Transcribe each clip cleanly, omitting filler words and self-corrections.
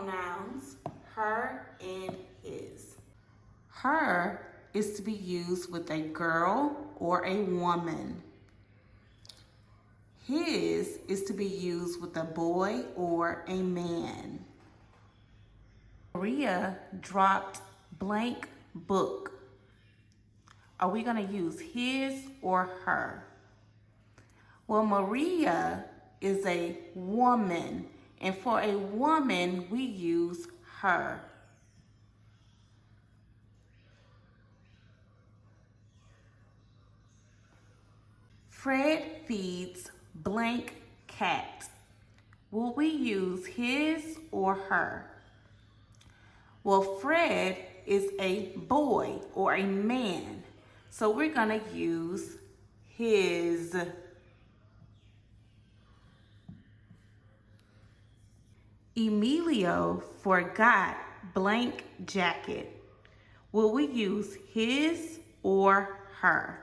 pronouns, her and his. Her is to be used with a girl or a woman. His is to be used with a boy or a man. Maria dropped blank book. Are we going to use his or her? Well, Maria is a woman, and for a woman, we use her. Fred feeds blank cat. Will we use his or her? Well, Fred is a boy or a man, so we're going to use his. Emilio forgot blank jacket. Will we use his or her?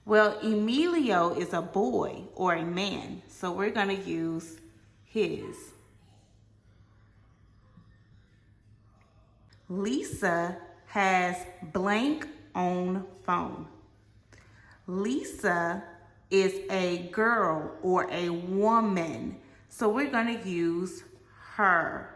Well, Emilio is a boy or a man, so we're going to use his. Lisa has blank on phone. Lisa is a girl or a woman, so we're going to use her.